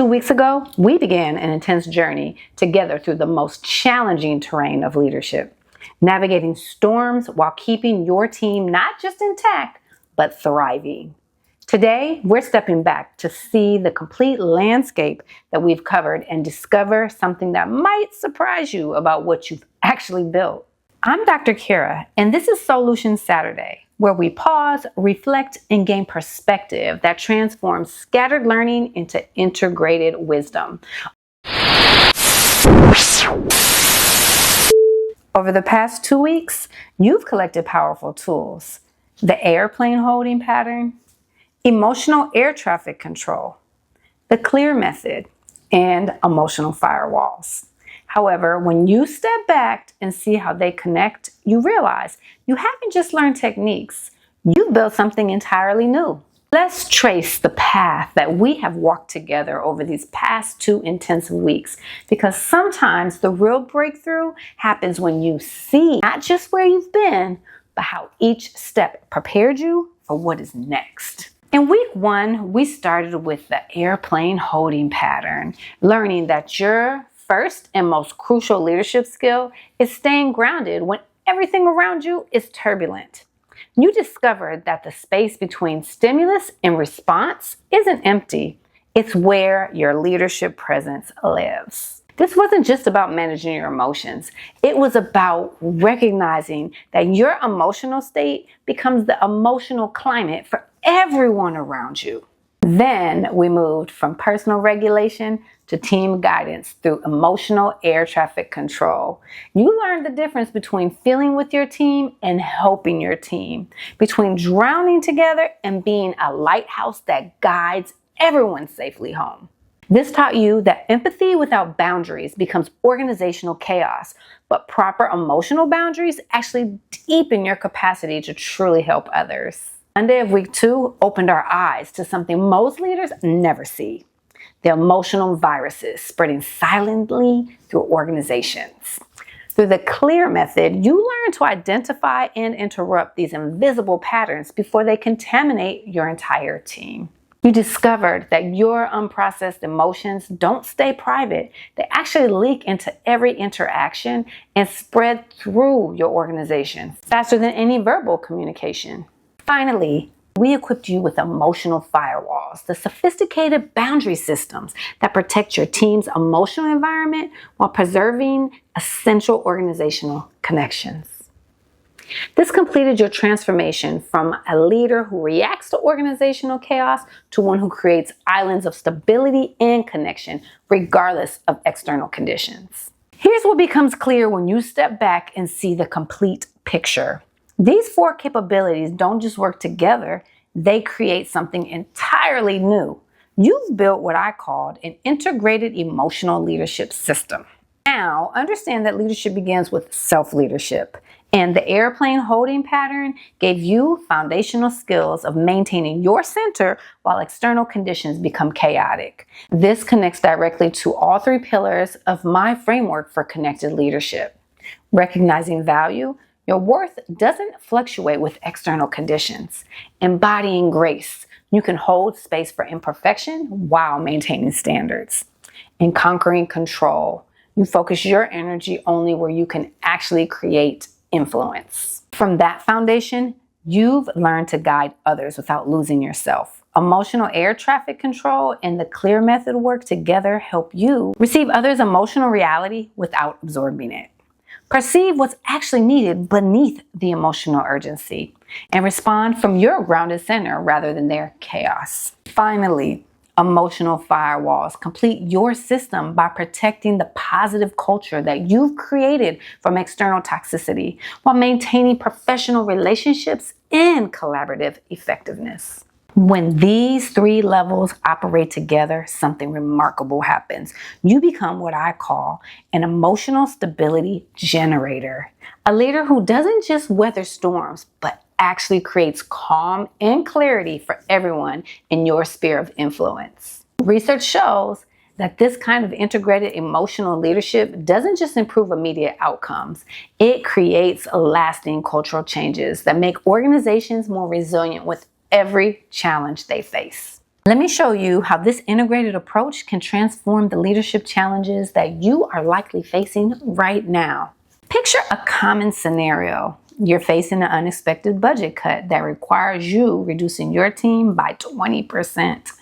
2 weeks ago, we began an intense journey together through the most challenging terrain of leadership, navigating storms while keeping your team not just intact, but thriving. Today, we're stepping back to see the complete landscape that we've covered and discover something that might surprise you about what you've actually built. I'm Dr. Cara, and this is Sole-utions Saturday, where we pause, reflect, and gain perspective that transforms scattered learning into integrated wisdom. Over the past 2 weeks, you've collected powerful tools: the airplane holding pattern, emotional air traffic control, the C.L.E.A.R method, and emotional firewalls. However, when you step back and see how they connect, you realize you haven't just learned techniques, you've built something entirely new. Let's trace the path that we have walked together over these past 2 intensive weeks, because sometimes the real breakthrough happens when you see not just where you've been, but how each step prepared you for what is next. In week 1, we started with the airplane holding pattern, learning that your first and most crucial leadership skill is staying grounded when everything around you is turbulent. You discovered that the space between stimulus and response isn't empty. It's where your leadership presence lives. This wasn't just about managing your emotions. It was about recognizing that your emotional state becomes the emotional climate for everyone around you. Then we moved from personal regulation to team guidance through emotional air traffic control. You learned the difference between feeling with your team and helping your team, between drowning together and being a lighthouse that guides everyone safely home. This taught you that empathy without boundaries becomes organizational chaos, but proper emotional boundaries actually deepen your capacity to truly help others. Monday of week 2 opened our eyes to something most leaders never see: the emotional viruses spreading silently through organizations. Through the C.L.E.A.R method, you learn to identify and interrupt these invisible patterns before they contaminate your entire team. You discovered that your unprocessed emotions don't stay private. They actually leak into every interaction and spread through your organization faster than any verbal communication. Finally, we equipped you with emotional firewalls, the sophisticated boundary systems that protect your team's emotional environment while preserving essential organizational connections. This completed your transformation from a leader who reacts to organizational chaos to one who creates islands of stability and connection, regardless of external conditions. Here's what becomes clear when you step back and see the complete picture. These 4 capabilities don't just work together, they create something entirely new. You've built what I called an integrated emotional leadership system. Now, understand that leadership begins with self-leadership, and the airplane holding pattern gave you foundational skills of maintaining your center while external conditions become chaotic. This connects directly to all 3 pillars of my framework for connected leadership: recognizing value. Your worth doesn't fluctuate with external conditions. Embodying grace. You can hold space for imperfection while maintaining standards. And conquering control. You focus your energy only where you can actually create influence. From that foundation, you've learned to guide others without losing yourself. Emotional air traffic control and the C.L.E.A.R method work together help you receive others' emotional reality without absorbing it. Perceive what's actually needed beneath the emotional urgency, and respond from your grounded center rather than their chaos. Finally, emotional firewalls complete your system by protecting the positive culture that you've created from external toxicity while maintaining professional relationships and collaborative effectiveness. When these 3 levels operate together, something remarkable happens. You become what I call an emotional stability generator, a leader who doesn't just weather storms, but actually creates calm and clarity for everyone in your sphere of influence. Research shows that this kind of integrated emotional leadership doesn't just improve immediate outcomes, it creates lasting cultural changes that make organizations more resilient with every challenge they face. Let me show you how this integrated approach can transform the leadership challenges that you are likely facing right now. Picture a common scenario. You're facing an unexpected budget cut that requires you reducing your team by 20%.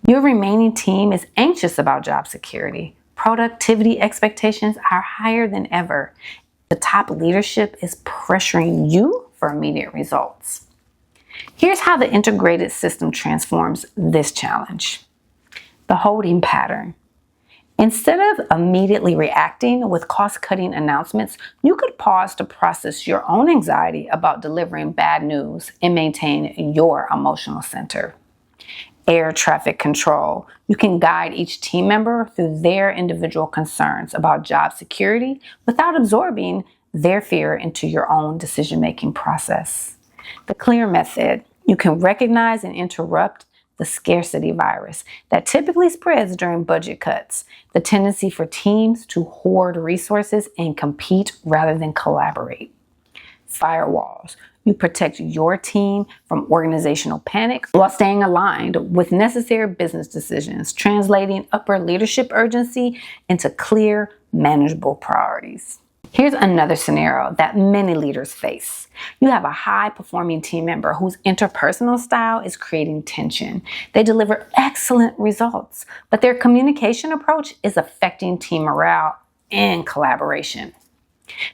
Your remaining team is anxious about job security. Productivity expectations are higher than ever. The top leadership is pressuring you for immediate results. Here's how the integrated system transforms this challenge. The holding pattern. Instead of immediately reacting with cost-cutting announcements, you could pause to process your own anxiety about delivering bad news and maintain your emotional center. Air traffic control. You can guide each team member through their individual concerns about job security without absorbing their fear into your own decision-making process. The C.L.E.A.R method. You can recognize and interrupt the scarcity virus that typically spreads during budget cuts, the tendency for teams to hoard resources and compete rather than collaborate. Firewalls. You protect your team from organizational panic while staying aligned with necessary business decisions, translating upper leadership urgency into clear, manageable priorities. Here's another scenario that many leaders face. You have a high-performing team member whose interpersonal style is creating tension. They deliver excellent results, but their communication approach is affecting team morale and collaboration.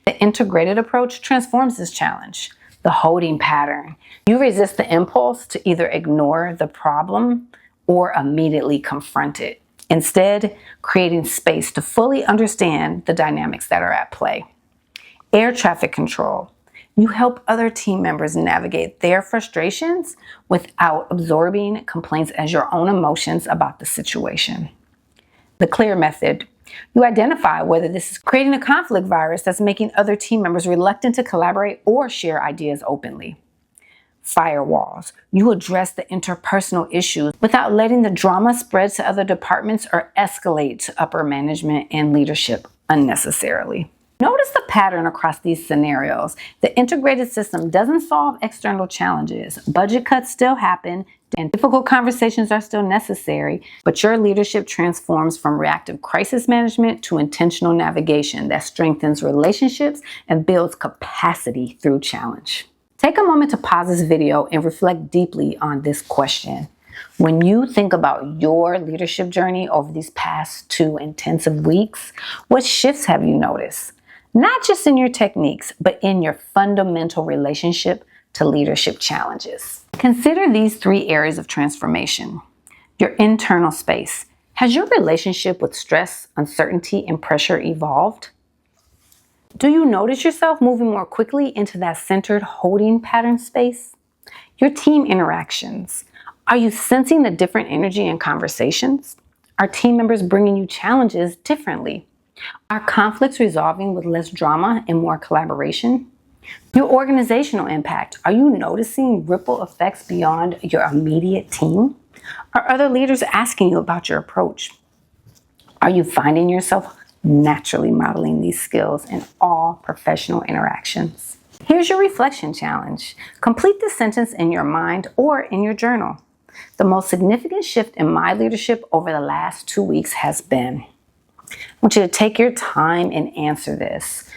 The integrated approach transforms this challenge. The holding pattern. You resist the impulse to either ignore the problem or immediately confront it. Instead, creating space to fully understand the dynamics that are at play. Air traffic control. You help other team members navigate their frustrations without absorbing complaints as your own emotions about the situation. The C.L.E.A.R method. You identify whether this is creating a conflict virus that's making other team members reluctant to collaborate or share ideas openly. Firewalls. You address the interpersonal issues without letting the drama spread to other departments or escalate to upper management and leadership unnecessarily. Notice the pattern across these scenarios. The integrated system doesn't solve external challenges. Budget cuts still happen and difficult conversations are still necessary, but your leadership transforms from reactive crisis management to intentional navigation that strengthens relationships and builds capacity through challenge. Take a moment to pause this video and reflect deeply on this question. When you think about your leadership journey over these past 2 intensive weeks, what shifts have you noticed? Not just in your techniques, but in your fundamental relationship to leadership challenges. Consider these 3 areas of transformation. Your internal space. Has your relationship with stress, uncertainty, and pressure evolved? Do you notice yourself moving more quickly into that centered holding pattern space? Your team interactions. Are you sensing the different energy in conversations? Are team members bringing you challenges differently? Are conflicts resolving with less drama and more collaboration? Your organizational impact. Are you noticing ripple effects beyond your immediate team? Are other leaders asking you about your approach? Are you finding yourself naturally modeling these skills in all professional interactions? Here's your reflection challenge. Complete this sentence in your mind or in your journal. The most significant shift in my leadership over the last 2 weeks has been. I want you to take your time and answer this.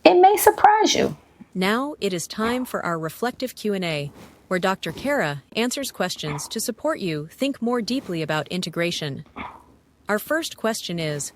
It may surprise you. Now it is time for our reflective Q&A, where Dr. Cara answers questions to support you think more deeply about integration. Our first question is,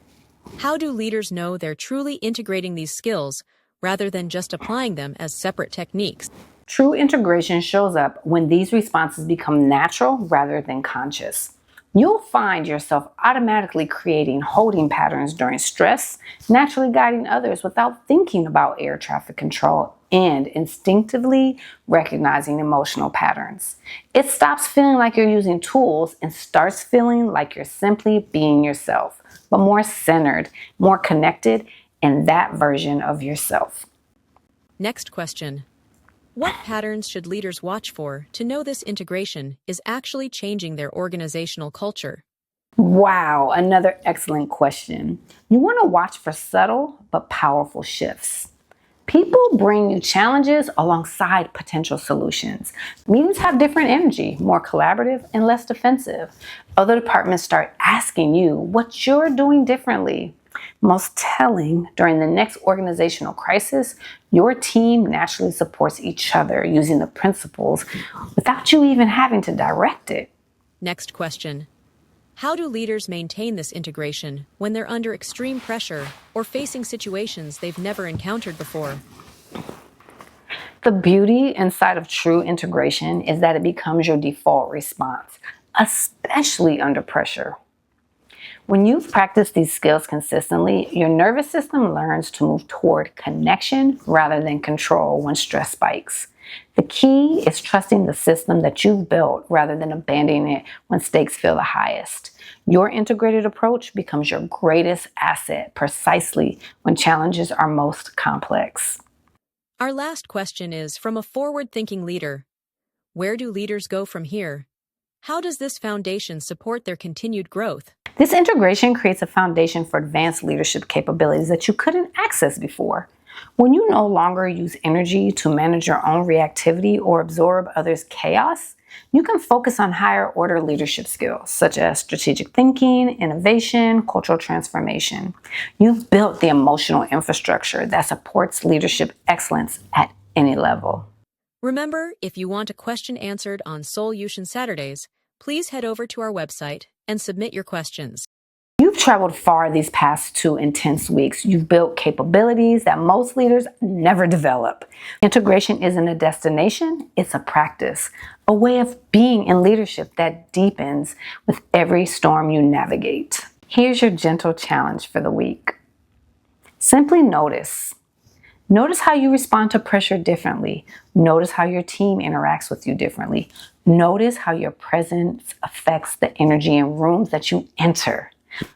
how do leaders know they're truly integrating these skills rather than just applying them as separate techniques? True integration shows up when these responses become natural rather than conscious. You'll find yourself automatically creating holding patterns during stress, naturally guiding others without thinking about air traffic control, and instinctively recognizing emotional patterns. It stops feeling like you're using tools and starts feeling like you're simply being yourself, but more centered, more connected, in that version of yourself. Next question. What patterns should leaders watch for to know this integration is actually changing their organizational culture? Wow, another excellent question. You want to watch for subtle but powerful shifts. People bring you challenges alongside potential solutions. Meetings have different energy, more collaborative and less defensive. Other departments start asking you what you're doing differently. Most telling, during the next organizational crisis, your team naturally supports each other using the principles without you even having to direct it. Next question. How do leaders maintain this integration when they're under extreme pressure or facing situations they've never encountered before? The beauty inside of true integration is that it becomes your default response, especially under pressure. When you've practiced these skills consistently, your nervous system learns to move toward connection rather than control when stress spikes. The key is trusting the system that you've built rather than abandoning it when stakes feel the highest. Your integrated approach becomes your greatest asset precisely when challenges are most complex. Our last question is from a forward-thinking leader. Where do leaders go from here? How does this foundation support their continued growth? This integration creates a foundation for advanced leadership capabilities that you couldn't access before. When you no longer use energy to manage your own reactivity or absorb others' chaos, you can focus on higher order leadership skills such as strategic thinking, innovation, cultural transformation. You've built the emotional infrastructure that supports leadership excellence at any level. Remember, if you want a question answered on Sole-utions Saturdays, please head over to our website and submit your questions. You've traveled far these past 2 intense weeks. You've built capabilities that most leaders never develop. Integration isn't a destination, it's a practice, a way of being in leadership that deepens with every storm you navigate. Here's your gentle challenge for the week. Simply notice. Notice how you respond to pressure differently. Notice how your team interacts with you differently. Notice how your presence affects the energy in rooms that you enter.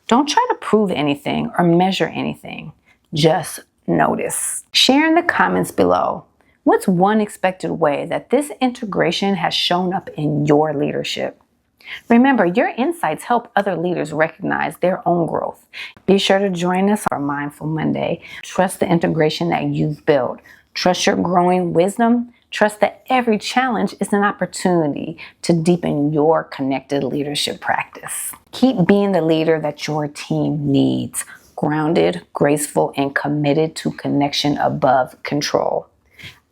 Don't try to prove anything or measure anything. Just notice. Share in the comments below. What's one expected way that this integration has shown up in your leadership? Remember, your insights help other leaders recognize their own growth. Be sure to join us for Mindful Monday. Trust the integration that you've built. Trust your growing wisdom. Trust that every challenge is an opportunity to deepen your connected leadership practice. Keep being the leader that your team needs. Grounded, graceful, and committed to connection above control.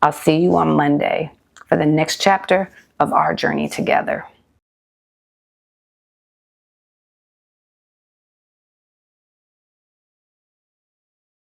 I'll see you on Monday for the next chapter of our journey together.